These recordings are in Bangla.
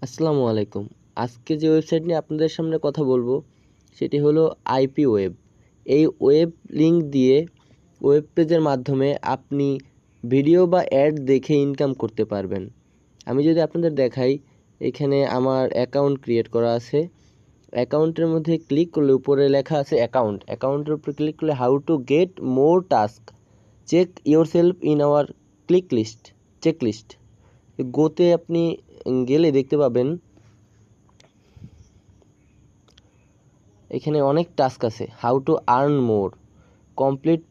আসসালামু আলাইকুম। আজকে যে ওয়েবসাইট নিয়ে আপনাদের সামনে কথা বলবো সেটি হলো আইপি ওয়েব। এই ওয়েব লিঙ্ক দিয়ে ওয়েব পেজের মাধ্যমে আপনি ভিডিও বা অ্যাড দেখে ইনকাম করতে পারবেন। আমি যদি আপনাদের দেখাই, এখানে আমার অ্যাকাউন্ট ক্রিয়েট করা আছে। অ্যাকাউন্টের মধ্যে ক্লিক করলে উপরে লেখা আছে অ্যাকাউন্ট। অ্যাকাউন্টের উপরে ক্লিক করলে how to get more task, check yourself in our checklist. গোতে আপনি গেলে দেখতে পাবেন এখানে অনেক টাস্ক আছে। How to earn more, complete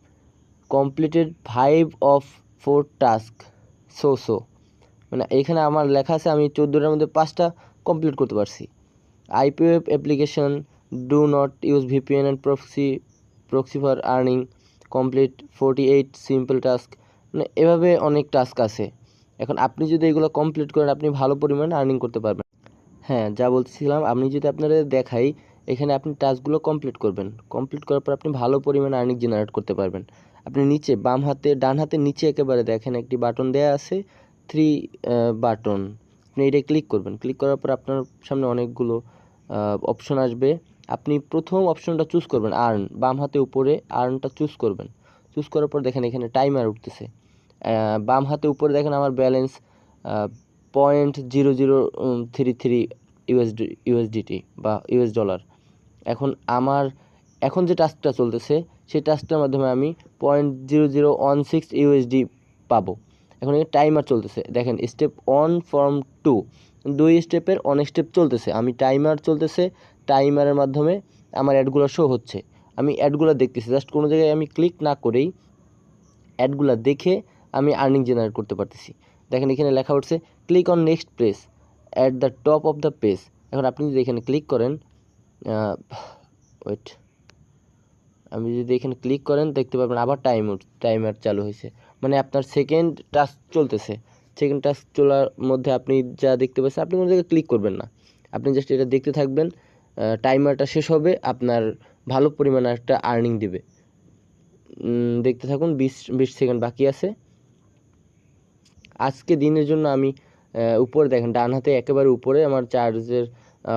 completed 5 of 4 task, so মানে এখানে আমার লেখা আছে আমি 14টার মধ্যে 5টা কমপ্লিট করতে পারছি। IP web application, do not use VPN and proxy for earning, complete 48 simple task. মানে এভাবে অনেক টাস্ক আছে। এখন আপনি যদি এগুলো কমপ্লিট করেন আপনি ভালো পরিমাণে আর্নিং করতে পারবেন। হ্যাঁ, যা বলছিলাম, আমি যদি আপনাদের দেখাই, এখানে আপনি টাস্কগুলো কমপ্লিট করবেন। কমপ্লিট করার পর আপনি ভালো পরিমাণে আর্নিং জেনারেট করতে পারবেন। আপনি নিচে বাম হাতে ডান হাতে নিচে একেবারে দেখেন একটি বাটন দেয়া আছে, থ্রি বাটন। আপনি এটা ক্লিক করবেন। ক্লিক করার পর আপনার সামনে অনেকগুলো অপশন আসবে। আপনি প্রথম অপশনটা চুজ করবেন, আর্ন। বাম হাতে উপরে আর্নটা চুজ করবেন। চুজ করার পর দেখেন এখানে টাইমার উঠতেছে। বাম হাতে উপরে দেখেন আমার ব্যালেন্স 0.0033 ইউএসডিটি বা ইউএস ডলার। এখন যে টাস্কটা চলতেছে সেই টাস্কটার মাধ্যমে আমি 0.0016 ইউএসডি পাবো। এখন এই টাইমার চলতেছে, দেখেন স্টেপ 1 ফর্ম 2, 2 স্টেপের অনেক স্টেপ চলতেছে। আমি টাইমার চলতেছে, টাইমারের মাধ্যমে আমার অ্যাডগুলো শো হচ্ছে। আমি অ্যাডগুলো দেখতেছি, জাস্ট কোনো জায়গায় আমি ক্লিক না করেই অ্যাডগুলো দেখে আমি আর্নিং জেনারেট করতে পারতেছি। দেখেন এখানে লেখা উঠছে click on next place at the top of the page. এখন আপনি যদি এখানে ক্লিক করেন, ওয়েট, আমি যদি এখানে ক্লিক করেন দেখতে পাবেন আবার টাইমার চালু হয়েছে। মানে আপনার সেকেন্ড টাস্ক চলতেছে। সেকেন্ড টাস্ক চলার মধ্যে আপনি যা দেখতে পাচ্ছেন, আপনি কোনো জায়গায় ক্লিক করবেন না, আপনি জাস্ট এটা দেখতে থাকবেন। টাইমারটা শেষ হবে, আপনার ভালো পরিমাণে একটা আর্নিং দিবে। দেখতে থাকুন, 20 সেকেন্ড বাকি আছে। আজকে দিনের জন্য আমি উপরে দেখেন ডান হাতে একেবারে উপরে আমার চার্জের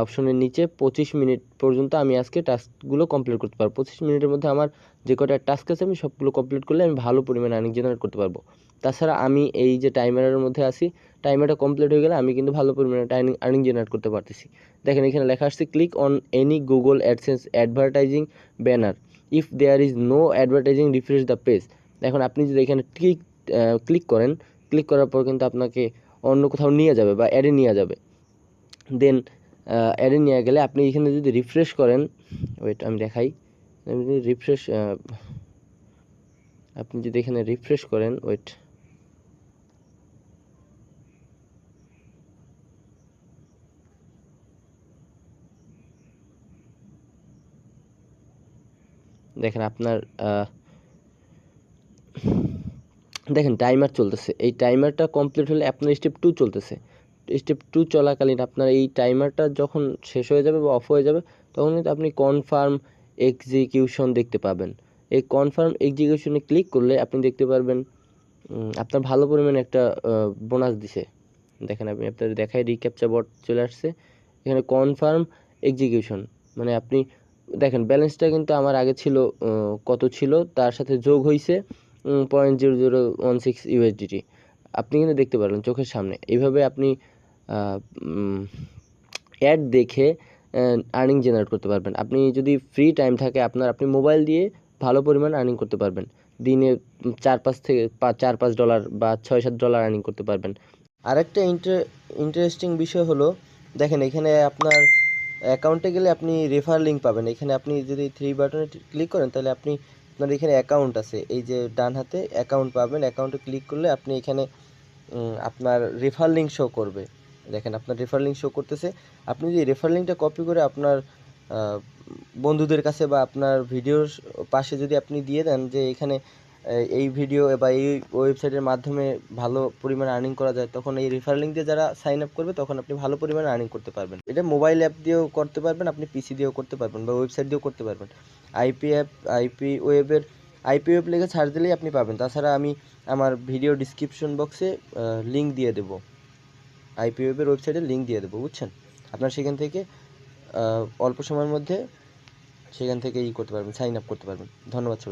অপশনের নিচে 25 মিনিট পর্যন্ত আমি আজকে টাস্কগুলো কমপ্লিট করতে পারবো। 25 মিনিটের মধ্যে আমার যে কটা টাস্ক আছে আমি সবগুলো কমপ্লিট করলে আমি ভালো পরিমাণে আর্নিং জেনারেট করতে পারবো। তাছাড়া আমি এই যে টাইমারের মধ্যে আছি, টাইমারটা কমপ্লিট হয়ে গেলে আমি কিন্তু ভালো পরিমাণে আর্নিং জেনারেট করতে পারতেছি। দেখেন এখানে লেখা আসছে click on any Google AdSense advertising banner, if there is no advertising refresh the page. এখন আপনি যদি এখানে ক্লিক করেন, ক্লিক করার পর কিন্তু আপনাকে অন্য কোথাও নিয়ে যাবে বা অ্যাডে নিয়ে যাবে। দেন অ্যাডে নিয়ে গেলে আপনি এখানে যদি রিফ্রেশ করেন, ওয়েট আমি দেখাই, আপনি যদি এখানে রিফ্রেশ করেন, ওয়েট, দেখেন আপনার দেখেন টাইমার চলতেছে। এই টাইমারটা কমপ্লিট হলে আপনার স্টেপ 2 চলতেছে। স্টেপ 2 চলাকালীন আপনার এই টাইমারটা যখন শেষ হয়ে যাবে বা অফ হয়ে যাবে, তখন কিন্তু আপনি কনফার্ম এক্সিকিউশন দেখতে পাবেন। এই কনফার্ম এক্সিকিউশনে ক্লিক করলে আপনি দেখতে পারবেন আপনার ভালো পরিমাণে একটা বোনাস দিছে। দেখেন আমি আপনাদের দেখাই, রিক্যাপচা বট চলে আসছে। এখানে কনফার্ম এক্সিকিউশন মানে আপনি দেখেন ব্যালেন্সটা কিন্তু আমার আগে ছিল, কত ছিল তার সাথে যোগ হয়েছে 0.0016 ইউএসডিটি। আপনি কিন্তু দেখতে পারবেন চোখের সামনে। এইভাবে আপনি অ্যাড দেখে আর্নিং জেনারেট করতে পারবেন। আপনি যদি ফ্রি টাইম থাকে আপনার, আপনি মোবাইল দিয়ে ভালো পরিমাণ আর্নিং করতে পারবেন। দিনে 4-5 ডলার বা 6-7 ডলার আর্নিং করতে পারবেন। আরেকটা ইন্টারেস্টিং বিষয় হলো, দেখেন এখানে আপনার অ্যাকাউন্টে গেলে আপনি রেফার লিঙ্ক পাবেন। এখানে আপনি যদি 3 বাটনে ক্লিক করেন তাহলে আপনি আপনার এখানে অ্যাকাউন্ট আছে, এই যে ডান হাতে অ্যাকাউন্ট পাবেন। অ্যাকাউন্টে ক্লিক করলে আপনি এখানে আপনার রেফার লিঙ্ক শো করবে। দেখেন আপনার রেফার লিঙ্ক শো করতেছে। আপনি যদি রেফার লিঙ্কটা কপি করে আপনার বন্ধুদের কাছে বা আপনার ভিডিওর পাশে যদি আপনি দিয়ে দেন যে এখানে এই ভিডিও বা এই ওয়েবসাইটের মাধ্যমে ভালো পরিমাণে আর্নিং করা যায়, তখন এই রেফার লিঙ্ক দিয়ে যারা সাইন আপ করবে তখন আপনি ভালো পরিমাণে আর্নিং করতে পারবেন। এটা মোবাইল অ্যাপ দিয়েও করতে পারবেন, আপনি পিসি দিয়েও করতে পারবেন বা ওয়েবসাইট দিয়েও করতে পারবেন। আইপি ওয়েব লিখে সার্চ দিলেই আপনি পাবেন। তাছাড়া আমি আমার ভিডিও ডিসক্রিপশন বক্সে লিঙ্ক দিয়ে দেবো। আইপিওয়েবের ওয়েবসাইটের লিঙ্ক দিয়ে দেবো, বুঝছেন? আপনারা সেখান থেকে অল্প সময়ের মধ্যে সেখান থেকে করতে পারবেন, সাইন আপ করতে পারবেন। ধন্যবাদ সবাই।